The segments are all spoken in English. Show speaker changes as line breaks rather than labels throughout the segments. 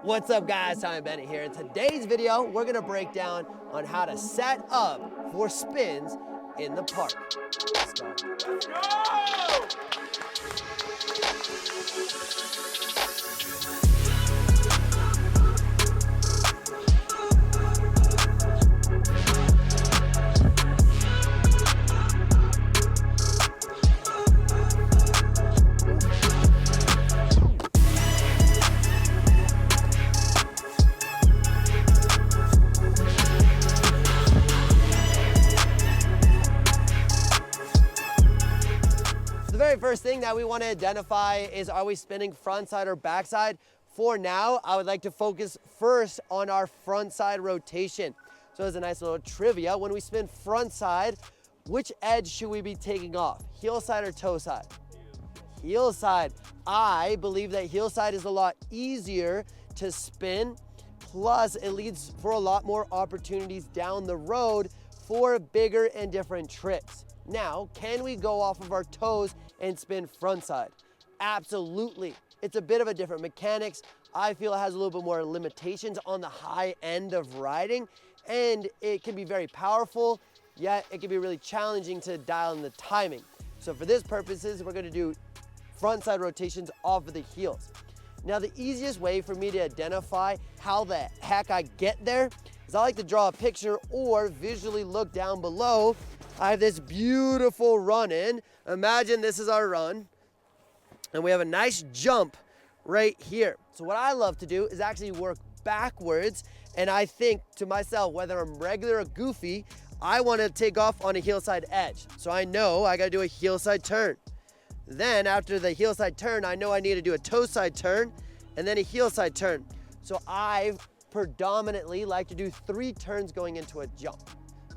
What's up guys, TommieBAcademy here. In today's video, we're gonna break down on how to set up for spins in the park. Let's go. Let's go! The very first thing that we want to identify is, are we spinning frontside or backside? For now, I would like to focus first on our frontside rotation. So as a nice little trivia, when we spin frontside, which edge should we be taking off? Heel side or toe side? Heel side. I believe that heel side is a lot easier to spin, plus it leads for a lot more opportunities down the road for bigger and different tricks. Now, can we go off of our toes and spin frontside? Absolutely. It's a bit of a different mechanics. I feel it has a little bit more limitations on the high end of riding, and it can be very powerful, yet it can be really challenging to dial in the timing. So for this purposes, we're gonna do frontside rotations off of the heels. Now, the easiest way for me to identify how the heck I get there is I like to draw a picture or visually look down below. I have this beautiful run in. Imagine this is our run, and we have a nice jump right here. So what I love to do is actually work backwards, and I think to myself, whether I'm regular or goofy, I want to take off on a heel side edge. So I know I got to do a heel side turn. Then after the heel side turn, I know I need to do a toe side turn and then a heel side turn. So I predominantly like to do 3 turns going into a jump.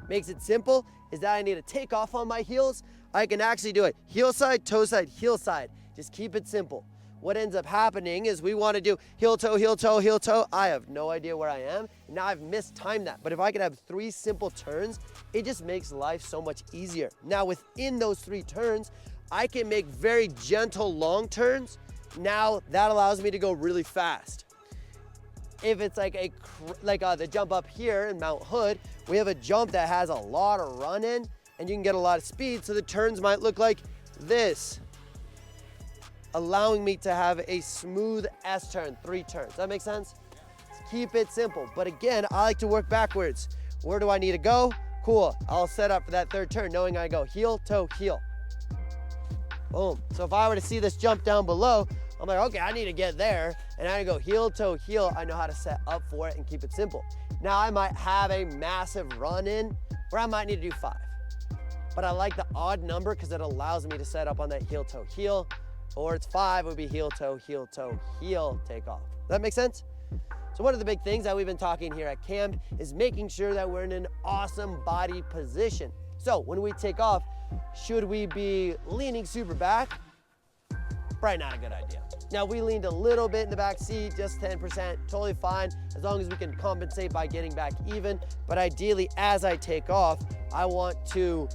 Makes it simple is that I need to take off on my heels. I can actually do it heel side, toe side, heel side. Just keep it simple. What ends up happening is we want to do heel toe, heel toe, heel toe. I have no idea where I am. Now I've mistimed that. But if I could have 3 simple turns, it just makes life so much easier. Now within those 3 turns, I can make very gentle long turns. Now that allows me to go really fast. If it's like the jump up here in Mount Hood, we have a jump that has a lot of run in and you can get a lot of speed. So the turns might look like this, allowing me to have a smooth S turn, 3 turns. Does that make sense? Keep it simple. But again, I like to work backwards. Where do I need to go? Cool, I'll set up for that 3rd turn knowing I go heel, toe, heel. Boom. So if I were to see this jump down below, I'm like, okay, I need to get there. And I go heel, toe, heel. I know how to set up for it and keep it simple. Now I might have a massive run in, or I might need to do 5. But I like the odd number because it allows me to set up on that heel, toe, heel. Or it's 5 would be heel, toe, heel, take off. Does that make sense? So one of the big things that we've been talking here at camp is making sure that we're in an awesome body position. So when we take off, should we be leaning super back? Probably not a good idea. Now we leaned a little bit in the back seat, just 10%, totally fine, as long as we can compensate by getting back even. But ideally, as I take off, I want to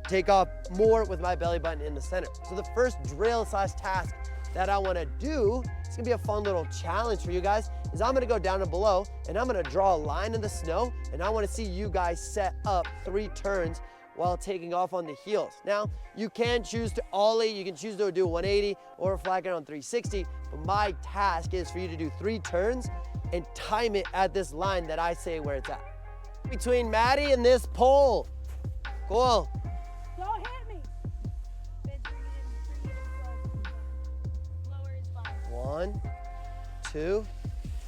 take off more with my belly button in the center. So the first drill / task that I want to do, it's gonna be a fun little challenge for you guys, is I'm gonna go down and below and I'm gonna draw a line in the snow and I want to see you guys set up 3 turns while taking off on the heels. Now, you can choose to ollie, you can choose to do a 180 or a flat ground 360, but my task is for you to do 3 turns and time it at this line that I say where it's at. Between Maddie and this pole. Cool.
Don't hit me. Lower is fine.
1, 2,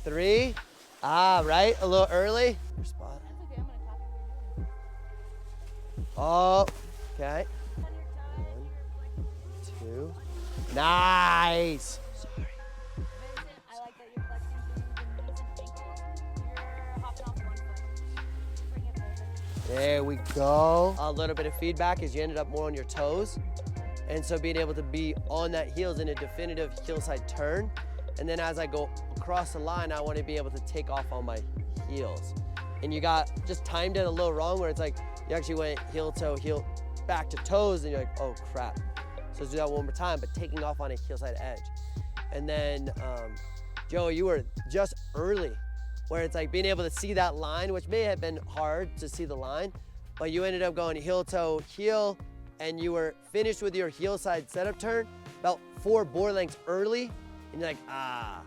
3. Ah, right, a little early. Your spot.
That's okay, I'm gonna copy what you're doing.
Oh, okay.
On your
1,
tie,
2. Nice. Sorry.
Vincent, I like that you're flexing through the knees and ankles. You're hopping off 1 foot. Bring it over.
There we go. A little bit of feedback as you ended up more on your toes. And so being able to be on that heels in a definitive heel side turn. And then as I go across the line, I want to be able to take off on my heels. And you got just timed it a little wrong where it's like you actually went heel, toe, heel, back to toes, and you're like, oh crap. So let's do that one more time, but taking off on a heel side edge. And then Joey, you were just early, where it's like being able to see that line, which may have been hard to see the line, but you ended up going heel, toe, heel, and you were finished with your heel side setup turn about 4 board lengths early, and you're like, ah.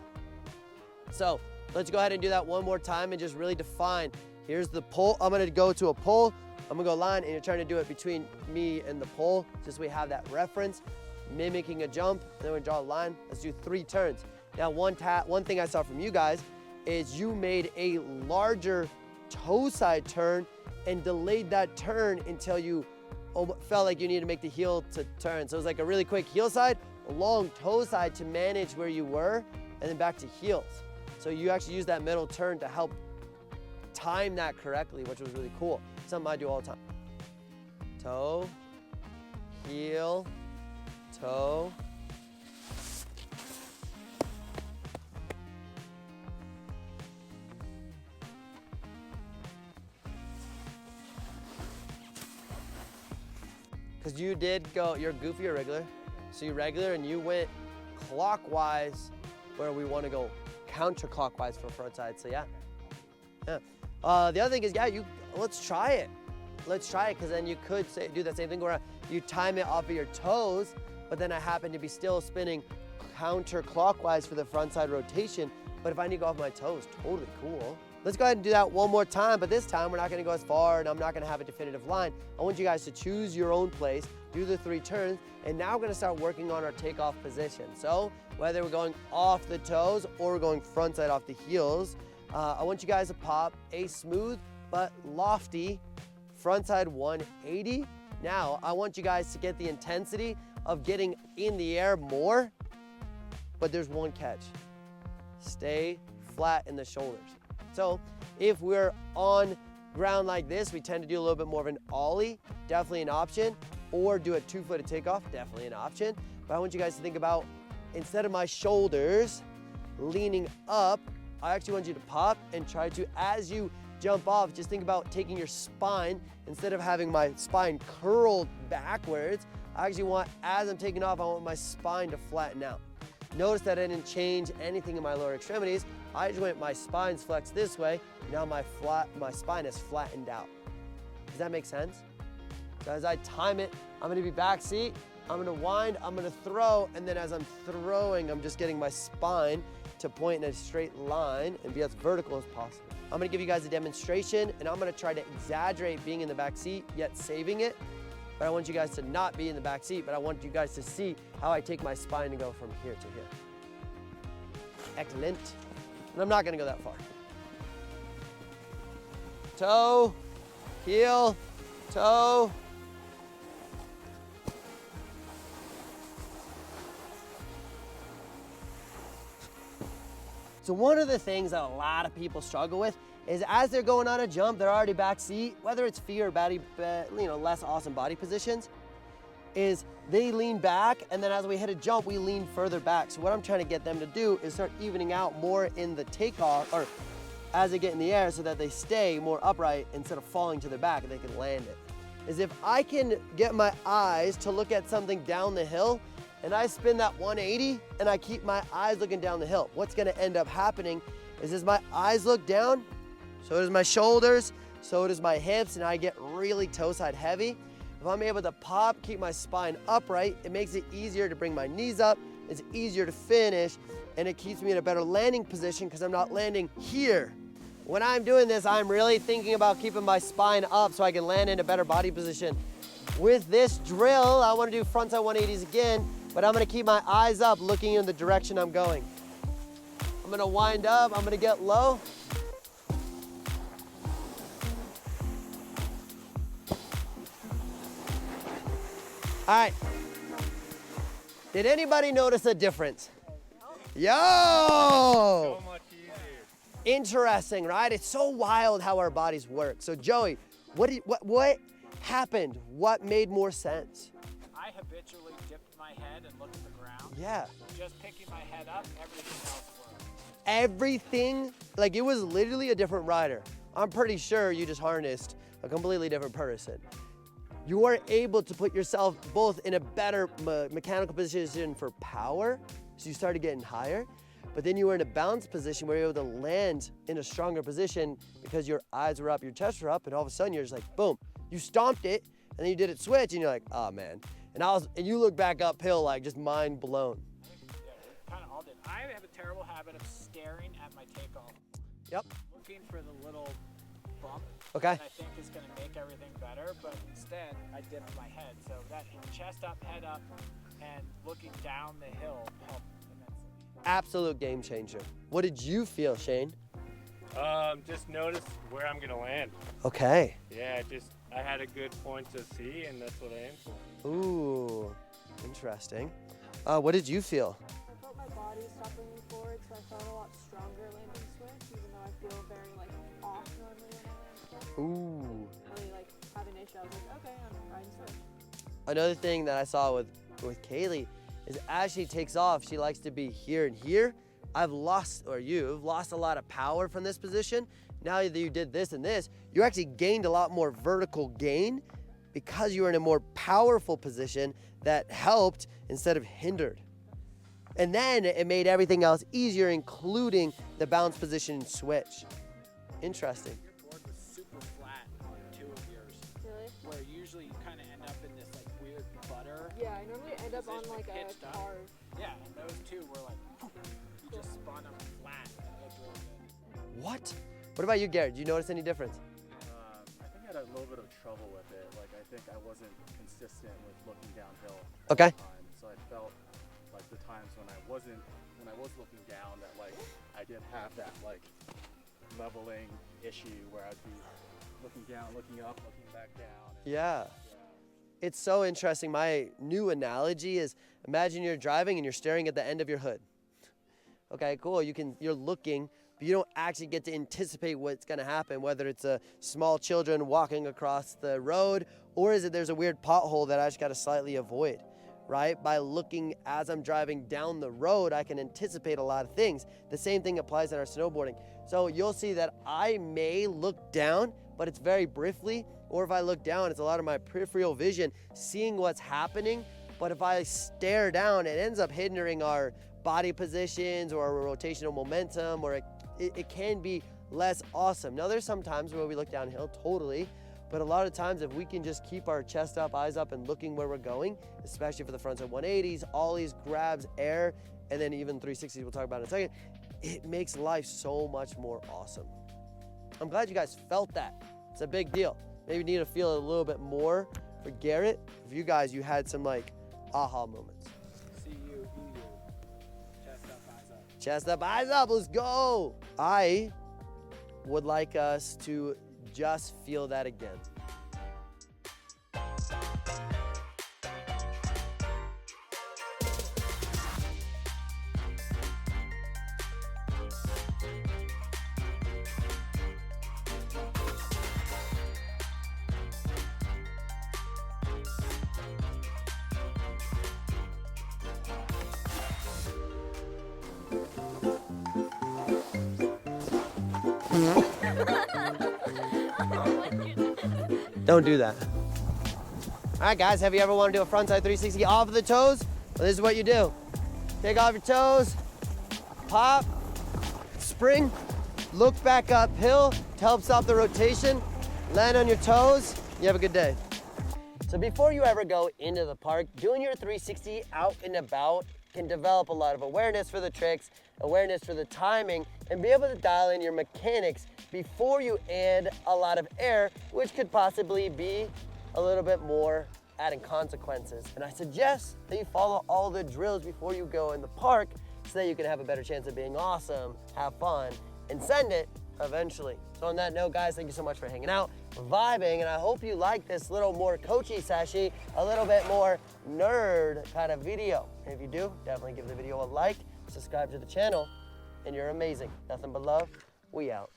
So let's go ahead and do that one more time and just really define. Here's the pull. I'm gonna go to a pull. I'm gonna go line, and you're trying to do it between me and the pull, just so we have that reference, mimicking a jump, and then we draw a line. Let's do 3 turns. Now, one thing I saw from you guys is you made a larger toe side turn and delayed that turn until you felt like you needed to make the heel to turn. So it was like a really quick heel side, a long toe side to manage where you were, and then back to heels. So you actually use that middle turn to help time that correctly, which was really cool. Something I do all the time. Toe, heel, toe. Because you did go, you're goofy or regular. So you regular and you went clockwise where we want to go counterclockwise for frontside. So yeah. The other thing is, yeah, let's try it. Let's try it, because then you could do that same thing where you time it off of your toes, but then I happen to be still spinning counterclockwise for the frontside rotation. But if I need to go off my toes, totally cool. Let's go ahead and do that one more time, but this time we're not gonna go as far and I'm not gonna have a definitive line. I want you guys to choose your own place, do the 3 turns, and now we're gonna start working on our takeoff position. So whether we're going off the toes or we're going frontside off the heels, I want you guys to pop a smooth but lofty frontside 180. Now, I want you guys to get the intensity of getting in the air more, but there's one catch. Stay flat in the shoulders. So if we're on ground like this, we tend to do a little bit more of an ollie, definitely an option, or do a 2-footed takeoff, definitely an option. But I want you guys to think about, instead of my shoulders leaning up, I actually want you to pop and try to, as you jump off, just think about taking your spine, instead of having my spine curled backwards, I actually want, as I'm taking off, I want my spine to flatten out. Notice that I didn't change anything in my lower extremities. I just went, my spine's flexed this way. Now my spine is flattened out. Does that make sense? So as I time it, I'm gonna be back seat, I'm gonna wind, I'm gonna throw, and then as I'm throwing, I'm just getting my spine to point in a straight line and be as vertical as possible. I'm gonna give you guys a demonstration, and I'm gonna try to exaggerate being in the back seat, yet saving it. But I want you guys to not be in the back seat, but I want you guys to see how I take my spine and go from here to here. Excellent. And I'm not gonna go that far. Toe, heel, toe. So one of the things that a lot of people struggle with is, as they're going on a jump, they're already back seat, whether it's feet or less awesome body positions, is they lean back, and then as we hit a jump, we lean further back. So what I'm trying to get them to do is start evening out more in the takeoff, or as they get in the air, so that they stay more upright instead of falling to their back and they can land it. Is if I can get my eyes to look at something down the hill, and I spin that 180, and I keep my eyes looking down the hill, what's gonna end up happening is, as my eyes look down, so does my shoulders, so does my hips, and I get really toe side heavy. If I'm able to pop, keep my spine upright, it makes it easier to bring my knees up, it's easier to finish, and it keeps me in a better landing position because I'm not landing here. When I'm doing this, I'm really thinking about keeping my spine up so I can land in a better body position. With this drill, I want to do frontside 180s again, but I'm going to keep my eyes up, looking in the direction I'm going. I'm going to wind up, I'm going to get low. All right. Did anybody notice a difference? Yo!
So much easier.
Interesting, right? It's so wild how our bodies work. So Joey, what happened? What made more sense?
I habitually dipped my head and looked at the ground.
Yeah.
Just picking my head up, everything else worked.
Everything, like, it was literally a different rider. I'm pretty sure you just harnessed a completely different person. You are able to put yourself both in a better mechanical position for power, so you started getting higher, but then you were in a balanced position where you were able to land in a stronger position because your eyes were up, your chest were up, and all of a sudden you're just like, boom, you stomped it, and then you did it switch, and you're like, oh man. And you look back uphill like just mind blown.
Yeah, we kind of all did. I have a terrible habit of staring at my takeoff.
Yep.
Looking for the little bump
Okay.
that I think is going to make everything better, but instead I dipped my head. So that chest up, head up, and looking down the hill helped immensely.
Absolute game changer. What did you feel, Shane?
Just notice where I'm gonna land.
Okay.
Yeah, I had a good point to see, and that's what I aimed for.
Ooh, interesting. What did you feel?
I felt my body stop leaning forward, so I felt a lot stronger landing switch, even though I feel very off normally when I land switch.
Ooh.
Really have an issue. I was like, okay, I'm riding switch.
Another thing that I saw with Kaylee is as she takes off, she likes to be here and here. You've lost a lot of power from this position. Now that you did this and this, you actually gained a lot more vertical gain because you were in a more powerful position that helped instead of hindered. And then it made everything else easier, including the bounce position and switch. Interesting.
Your board was super flat on two of yours,
Really?
where usually you kind of end up in this weird butter.
Yeah, I normally end up on
Position pitched
a
up.
carve.
Yeah, and those two were you just spun them flat. And it looked really good.
What? What about you, Garrett? Did you notice any difference?
I think I had a little bit of trouble with it. I think I wasn't consistent with looking downhill.
Okay.
All the time. So I felt like the times when I was looking down that I did have that leveling issue where I'd be looking down, looking up, looking back down.
Yeah. It's so interesting. My new analogy is imagine you're driving and you're staring at the end of your hood. Okay, cool. You're looking, but you don't actually get to anticipate what's going to happen, whether it's small children walking across the road or is it there's a weird pothole that I just got to slightly avoid, right? By looking as I'm driving down the road, I can anticipate a lot of things. The same thing applies in our snowboarding. So you'll see that I may look down, but it's very briefly, or if I look down, it's a lot of my peripheral vision, seeing what's happening. But if I stare down, it ends up hindering our body positions or our rotational momentum, or it can be less awesome. Now, there's some times where we look downhill, totally, but a lot of times if we can just keep our chest up, eyes up, and looking where we're going, especially for the frontside 180s, ollies, grabs, air, and then even 360s we'll talk about in a second, it makes life so much more awesome. I'm glad you guys felt that. It's a big deal. Maybe need to feel it a little bit more for Garrett. If you guys, you had some aha moments.
See you, be you. Chest up, eyes up.
Chest up, eyes up, let's go. I would like us to just feel that again. Don't do that. All right, guys, have you ever wanted to do a frontside 360 off of the toes? Well, this is what you do. Take off your toes, pop, spring, look back uphill to help stop the rotation, land on your toes, you have a good day. So before you ever go into the park, doing your 360 out and about can develop a lot of awareness for the tricks, awareness for the timing, and be able to dial in your mechanics before you add a lot of air, which could possibly be a little bit more adding consequences. And I suggest that you follow all the drills before you go in the park so that you can have a better chance of being awesome, have fun, and send it eventually. So on that note, guys, thank you so much for hanging out, vibing, and I hope you like this little more coachy session, a little bit more nerd kind of video. And if you do, definitely give the video a like, subscribe to the channel, and you're amazing. Nothing but love. We out.